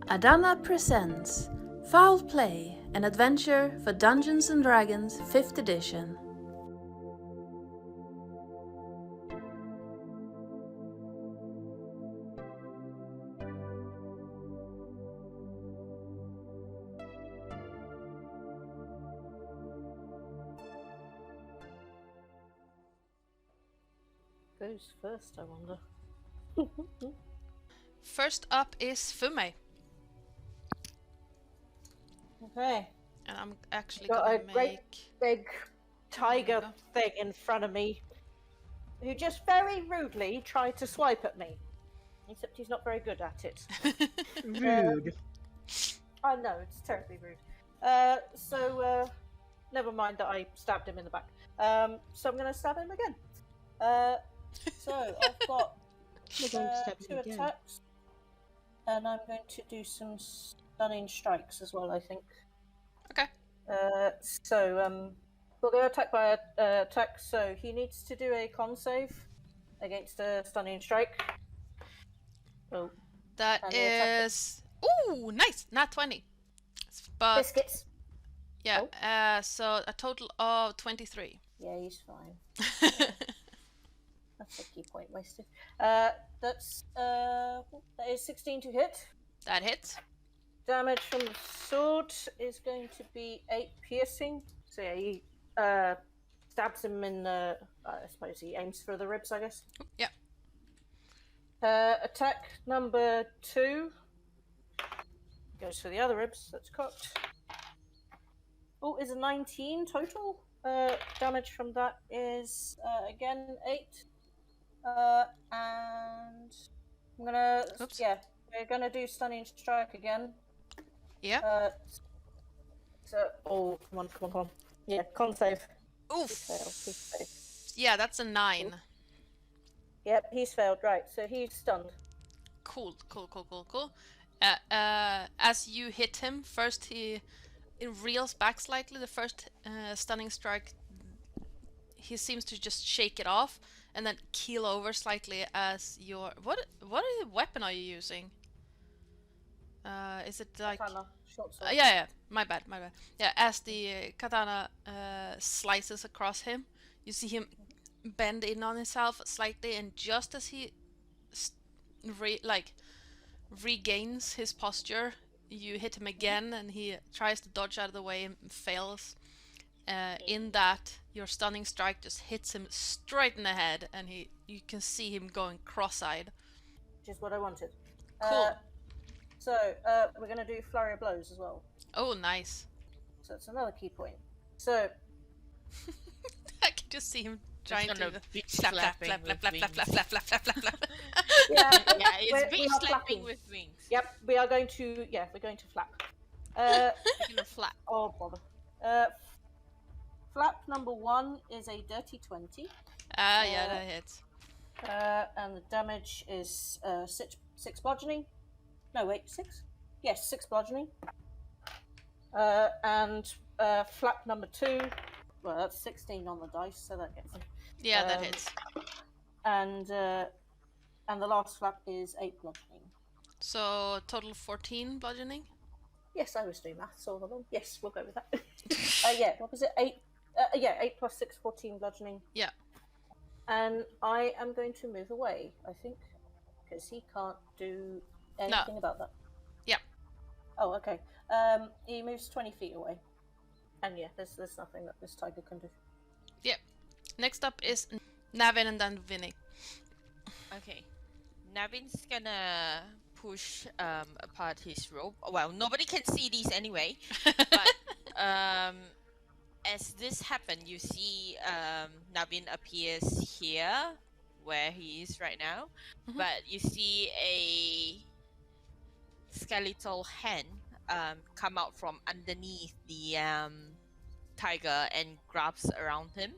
Adana presents Fowl Play, an adventure for Dungeons & Dragons 5th edition. Who's first, I wonder? First up is Fume, Okay. and I'm actually Got gonna a great big tiger go. thing in front of me who just very rudely tried to swipe at me. Except he's not very good at it. Rude. I know, it's terribly rude. Never mind that I stabbed him in the back. So I'm going to stab him again. So I've got We're going to stab 2 him again. attacks. And I'm going to do some stunning strikes as well, I think. Okay. We'll go attack by attack. So he needs to do a con save against a stunning strike. Oh, That And the attack is ooh, nice, not 20. But biscuits. yeah, so a total of 23. Yeah, he's fine. That's a key point wasted. That is 16 to hit. That hits. Damage from the sword is going to be 8 piercing. So yeah, he stabs him in the. I suppose he aims for the ribs, I guess. Yeah. Attack number 2 goes for the other ribs. That's cocked. Oh, is a 19 total. Damage from that is again 8. And I'm gonna. Oops. Yeah, we're gonna do stunning strike again. Yeah. Oh, come on. Yeah, con save. Oof. He's failed. Yeah, that's a 9. Yep, he's failed. Right, so he's stunned. Cool. As you hit him, first it reels back slightly. The first stunning strike, he seems to just shake it off and then keel over slightly as your what weapon are you using? Is it like Katana, short sword. yeah, my bad. Yeah, as the katana slices across him, you see him bend in on himself slightly, and just as he regains his posture, you hit him again, and he tries to dodge out of the way and fails. In that, your stunning strike just hits him straight in the head, and you can see him going cross-eyed. Which is what I wanted. Cool. We're gonna do flurry of blows as well. Oh, nice. So that's another key point. So I can just see him trying to beach flap. Yeah, yeah, it's we beach are slapping flapping. with wings. Yep, we're going to flap. You're gonna flap. Oh bother. Flap number 1 is a dirty 20. Yeah, that hits. And the damage is 6 bludgeoning. No, wait, 6? Yes, 6 bludgeoning. And flap number 2, well, that's 16 on the dice, so that gets him. Yeah, that hits. And the last flap is 8 bludgeoning. So total 14 bludgeoning. Yes, I was doing maths all along. Yes, we'll go with that. Yeah, what was it? 8? 8 plus 6, 14 bludgeoning. Yeah. And I am going to move away, I think, because he can't do anything about that. Yeah. Oh, okay. He moves 20 feet away. And yeah, there's nothing that this tiger can do. Yep. Next up is Navin and then Vinny. Okay. Navin's gonna push apart his rope. Well, nobody can see these anyway. But as this happens, you see Navin appears here, where he is right now. Mhm. But you see a skeletal hand come out from underneath the tiger and grabs around him.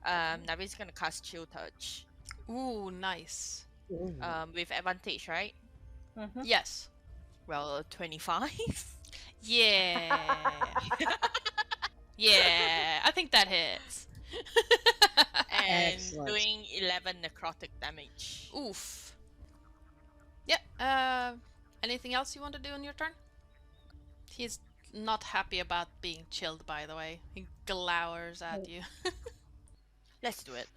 Navin's gonna cast Chill Touch. Ooh, nice. With advantage, right? Mm-hmm. Yes. Well, 25. Yeah. Yeah, I think that hits. And Excellent. doing 11 necrotic damage. Oof. Yeah. Anything else you want to do on your turn? He's not happy about being chilled, by the way. He glowers at you. Let's do it.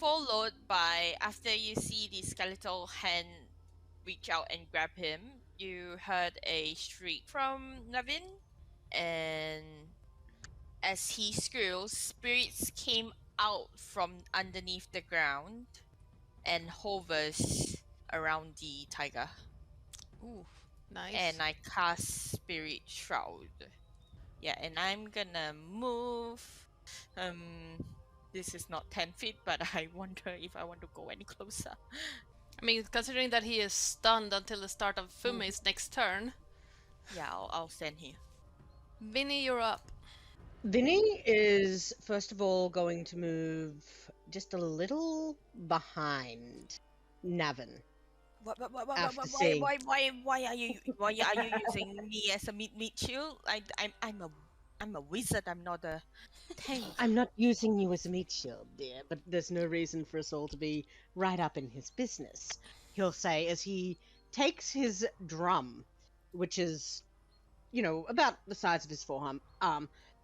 Followed by, after you see the skeletal hand reach out and grab him, you heard a shriek from Navin, and as he squeals, spirits came out from underneath the ground and hovers around the tiger. Ooh, nice. And I cast Spirit Shroud. Yeah, and I'm gonna move. This is not 10 feet, but I wonder if I want to go any closer. I mean, considering that he is stunned until the start of Fume's next turn. Yeah, I'll stand here. Vinny, you're up. Vinny is, first of all, going to move just a little behind Navin. After seeing- Why are you using me as a meat shield? I'm a wizard. I'm not a tank. I'm not using you as a meat shield, dear, but there's no reason for us all to be right up in his business. He'll say as he takes his drum, which is, about the size of his forearm,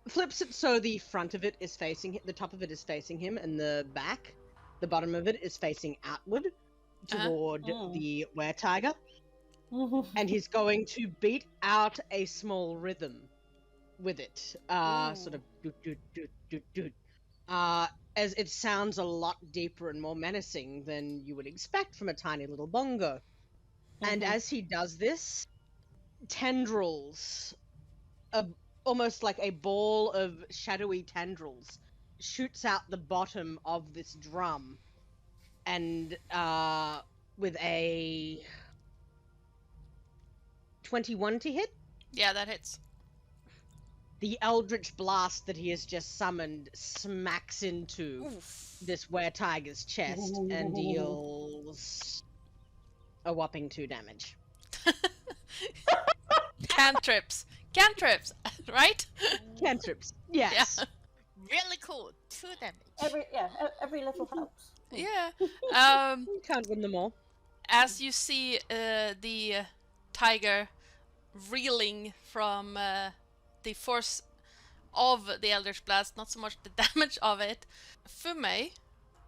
flips it so the front of it is facing the top of it is facing him, and the bottom of it is facing outward toward the were-tiger. And he's going to beat out a small rhythm with it, sort of doot, doot, doot, doot, doot, as it sounds a lot deeper and more menacing than you would expect from a tiny little bongo. And as he does this, tendrils, almost like a ball of shadowy tendrils, shoots out the bottom of this drum, and with a 21 to hit, Yeah, that hits. the eldritch blast that he has just summoned smacks into this were-tiger's chest and deals a whopping 2 damage. Cantrips, right? Cantrips, yes. Yeah. Really cool. 2 damage. Every little helps. Yeah. You can't win them all. As you see the tiger reeling from the force of the Eldritch Blast, not so much the damage of it, Fume,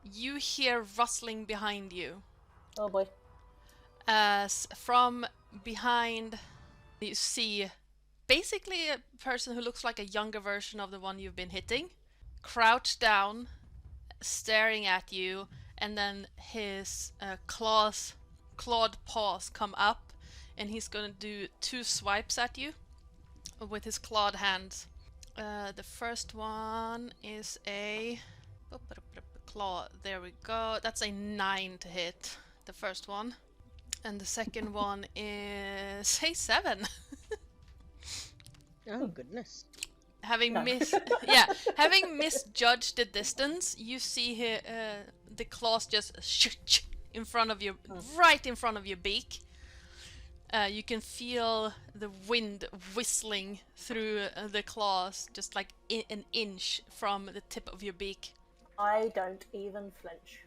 you hear rustling behind you. Oh boy. As from behind you see basically a person who looks like a younger version of the one you've been hitting, crouched down, staring at you, and then his clawed paws come up, and he's gonna do 2 swipes at you with his clawed hands. The first one is a claw. There we go. That's a 9 to hit. The first one. And the second one is a 7. Oh, goodness. Having misjudged the distance, you see here the claws just in front of you, right in front of your beak. You can feel the wind whistling through the claws, just like an inch from the tip of your beak. I don't even flinch.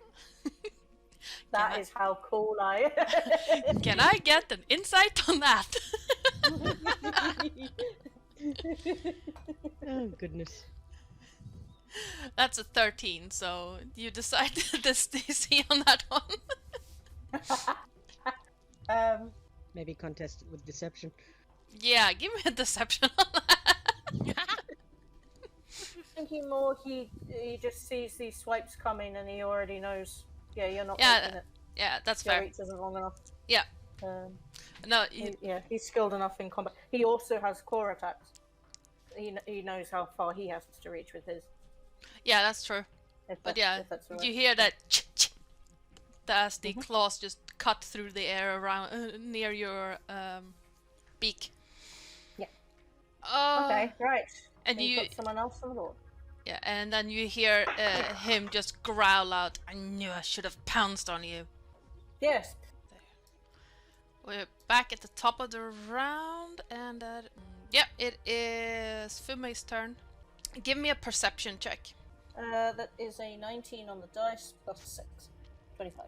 That is how cool I am. Can I get an insight on that? Oh, goodness. That's a 13, so you decide this DC on that one. Maybe contest it with deception. Yeah, give me a deception on that. Thinking more, he just sees these swipes coming and he already knows. Yeah, you're not Yeah, making it. Yeah, that's Your fair. reach isn't long enough. Yeah. No, He's skilled enough in combat. He also has core attacks. He knows how far he has to reach with his. yeah, that's true. But yeah, you hear that as the claws just cut through the air around near your beak. Yeah. Oh. Okay, right. And you put someone else on the board. Yeah, and then you hear him just growl out, "I knew I should have pounced on you." Yes. We're back at the top of the round, and it is Fume's turn. Give me a perception check. That is a 19 on the dice plus 6. 25.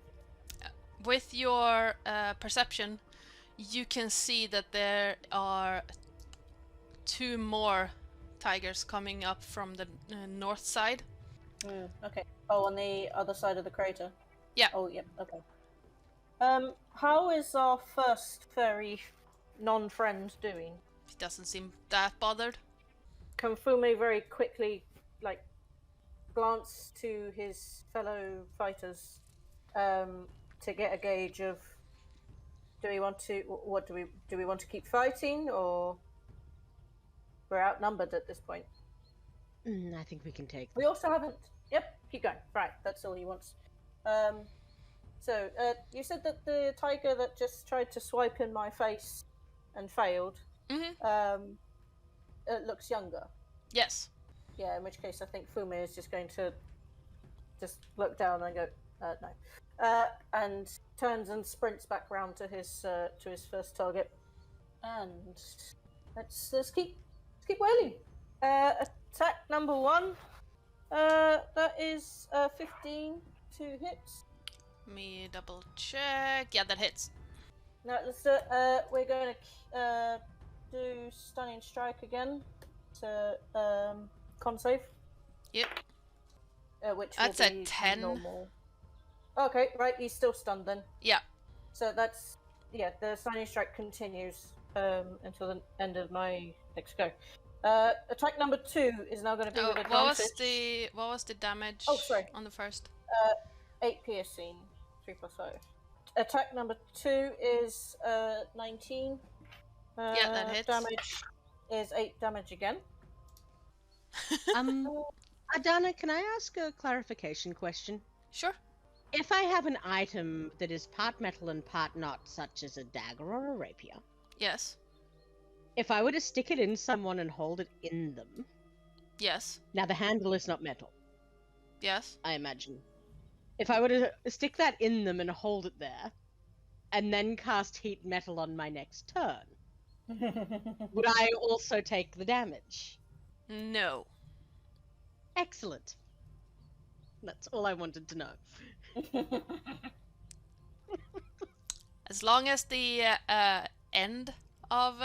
With your perception, you can see that there are 2 more tigers coming up from the north side. Okay. Oh, on the other side of the crater. Yeah. Oh, yep. Okay. How is our first fairy non-friend doing? He doesn't seem that bothered. Can Fume very quickly, like, glance to his fellow fighters, to get a gauge of, do we want to keep fighting, or we're outnumbered at this point? I think we can take. We also haven't. Yep, keep going. Right, that's all he wants. So you said that the tiger that just tried to swipe in my face and failed, it looks younger. Yes. Yeah, in which case I think Fume is just going to just look down and go, no, and turns and sprints back round to his first target, and let's keep wailing. Attack number 1. That is 15 to hit. Me double check. Yeah, that hits. Now let's we're going to do stunning strike again to con save. Yep. Which That's will a be 10. normal. Okay, right, he's still stunned then. Yeah. So that's the stunning strike continues until the end of my next go. Attack number 2 is now going to be with advantage. What was the damage? Oh, sorry. On the first? 8 piercing, 3 plus 5. Attack number 2 is 19. Yeah, that hits. Damage is 8 damage again. Adana, can I ask a clarification question? Sure. If I have an item that is part metal and part not, such as a dagger or a rapier, Yes. if I were to stick it in someone and hold it in them, Yes. now the handle is not metal, Yes. I imagine. If I were to stick that in them and hold it there, and then cast heat metal on my next turn, would I also take the damage? No. Excellent. That's all I wanted to know. As long as the end of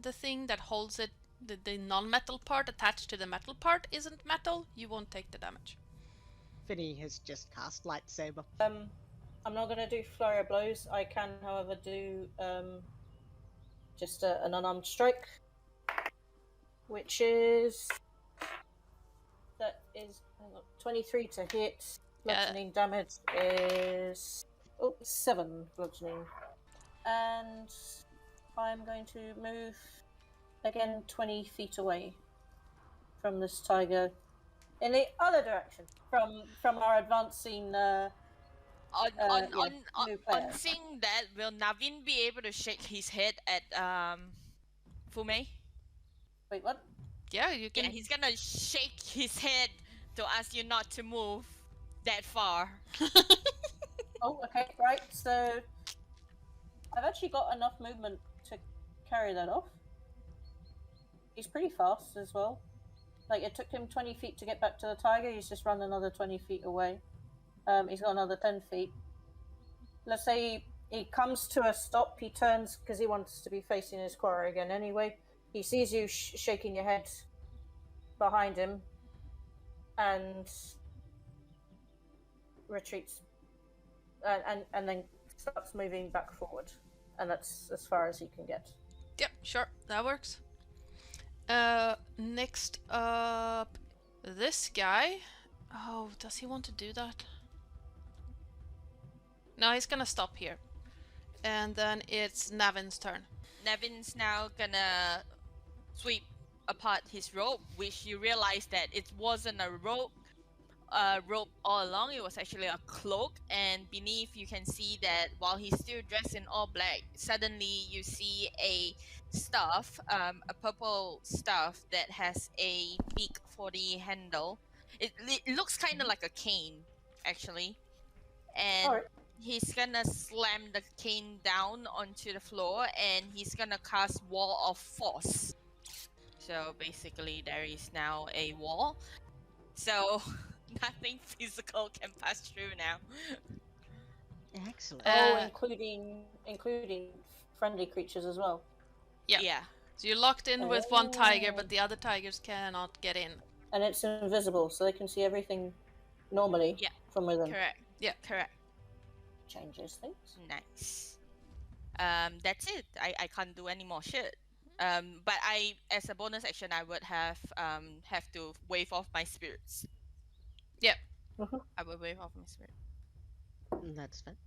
the thing that holds it, the non-metal part attached to the metal part isn't metal, you won't take the damage. Finny has just cast lightsaber. I'm not going to do flurry of blows. I can, however, do just an unarmed strike, which is 23 to hit. Bludgeoning damage is 7 bludgeoning, and I'm going to move again 20 feet away from this tiger in the other direction from our advancing. On player. seeing that, will Navin be able to shake his head at Fume? Wait, what? Yeah, you can. Yeah, he's gonna shake his head to ask you not to move that far. Oh, okay, right. So I've actually got enough movement to carry that off. He's pretty fast as well. Like, it took him 20 feet to get back to the tiger. He's just run another 20 feet away. He's got another 10 feet. Let's say he comes to a stop. He turns because he wants to be facing his quarry again anyway. He sees you shaking your head behind him and retreats and then starts moving back forward. And that's as far as he can get. Yep, sure, that works. Next up, this guy. Oh, does he want to do that? No, he's gonna stop here. And then it's Navin's turn. Nevin's now gonna sweep apart his rope, which you realize that it wasn't a rope all along. It was actually a cloak, and beneath you can see that while he's still dressed in all black, suddenly you see a staff, a purple staff that has a beak for the handle. It looks kind of like a cane, actually, and Alright. he's gonna slam the cane down onto the floor, and he's gonna cast Wall of Force. So basically, there is now a wall. So nothing physical can pass through now. Excellent. Including friendly creatures as well. Yeah. Yeah. So you're locked in with one tiger, Oh. but the other tigers cannot get in. And it's invisible, so they can see everything normally Yeah. from within. Correct. Yeah. Correct. Changes things. Nice. That's it. I can't do any more shit. But I, as a bonus action, I would have to wave off my spirits. Yep. I will wave off my spirit. That's fine.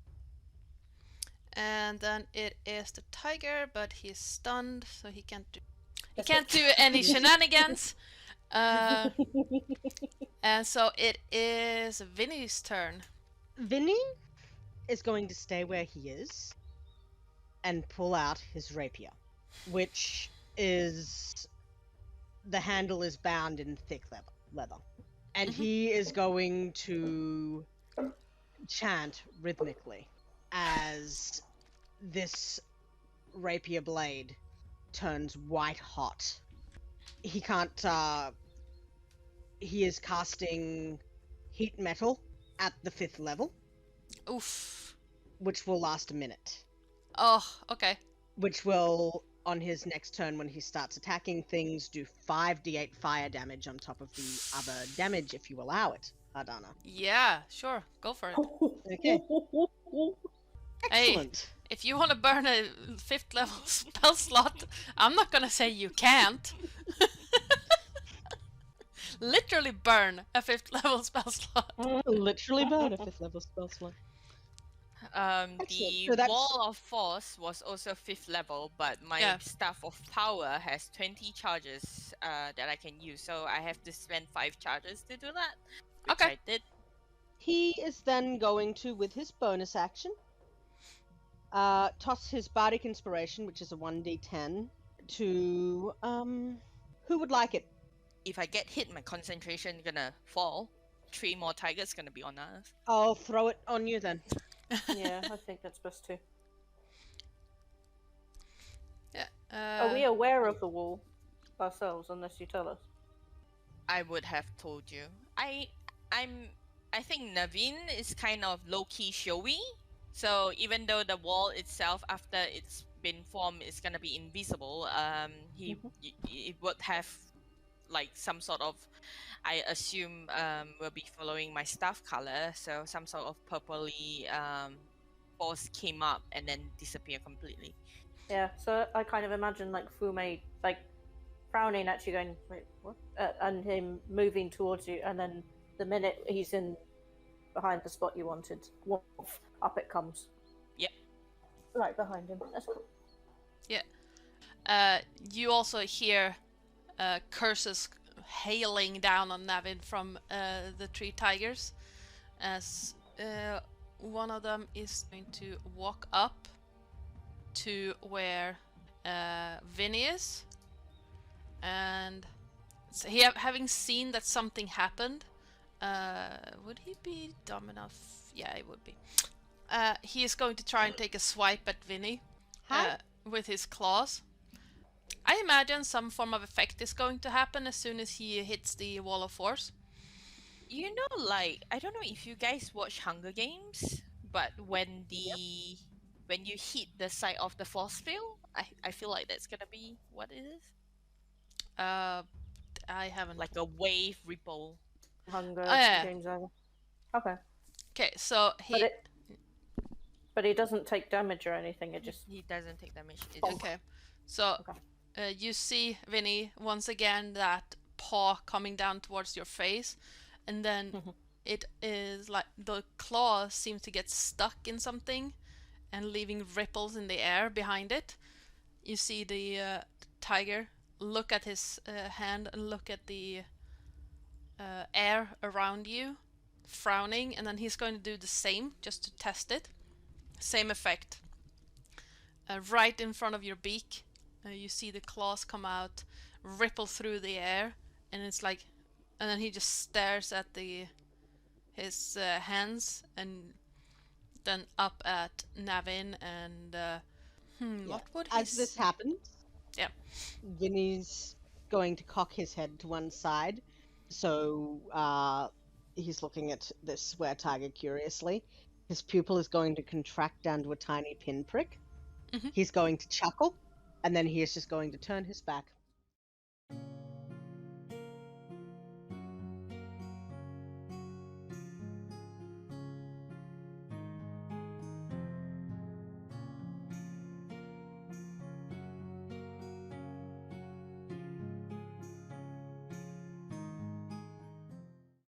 And then it is the tiger, but he's stunned, so he can't do That's any shenanigans. And so it is Vinny's turn. Vinny is going to stay where he is and pull out his rapier, which is the handle is bound in thick leather. And he is going to chant rhythmically as this rapier blade turns white hot. He can't, he is casting heat metal at the 5th level, Oof. which will last a minute. Oh, okay. Which will, on his next turn when he starts attacking things, do 5d8 fire damage on top of the other damage if you allow it, Ardana. Yeah, sure. Go for it. Okay. Hey. Excellent. If you want to burn a 5th level spell slot, I'm not gonna say you can't. Literally burn a 5th level spell slot. Literally burn a 5th level spell slot. The So that's- Wall of Force was also 5th level, but my Yeah. Staff of Power has 20 charges that I can use, so I have to spend 5 charges to do that. Which Okay. I did. He is then going to, with his bonus action, toss his Bardic Inspiration, which is a 1d10, to, who would like it? If I get hit, my concentration gonna fall. 3 more tigers gonna be on us. I'll throw it on you then. Yeah, I think that's best too. Yeah. Are we aware of the wall ourselves, unless you tell us? I would have told you. I think Naveen is kind of low-key showy. So even though the wall itself, after it's been formed, is gonna be invisible, it would have like some sort of, I assume, will be following my staff color. So some sort of purpley force came up and then disappeared completely. Yeah, so I kind of imagine like Fume like frowning at you, going, "Wait, what?" And him moving towards you, and then the minute he's in behind the spot you wanted, woof, up it comes. Yep. Right behind him. That's cool. You also hear curses hailing down on Navin from the 3 tigers, as one of them is going to walk up to where Vinny is, and so having seen that something happened, would he be dumb enough? Yeah, he would be. He is going to try and take a swipe at Vinny with his claws. I imagine some form of effect is going to happen as soon as he hits the wall of force. You know, like, I don't know if you guys watch Hunger Games, but when when you hit the side of the force field, I feel like that's gonna be what it is. I haven't. Like a wave ripple. Hunger yeah. Games over. Okay. Okay, so he. But he doesn't take damage or anything. It just He doesn't take damage. Okay, so you see Vinny once again, that paw coming down towards your face, and then it is like the claw seems to get stuck in something and leaving ripples in the air behind it. You see the tiger look at his hand and look at the air around you, frowning, and then he's going to do the same just to test it. Same effect. Right in front of your beak, you see the claws come out, ripple through the air, and it's like, and then he just stares at his hands, and then up at Navin, and what would he As this happens, Yeah. Vinny's going to cock his head to one side, so he's looking at this were tiger curiously, His pupil is going to contract down to a tiny pinprick. Mhm. He's going to chuckle, and then he is just going to turn his back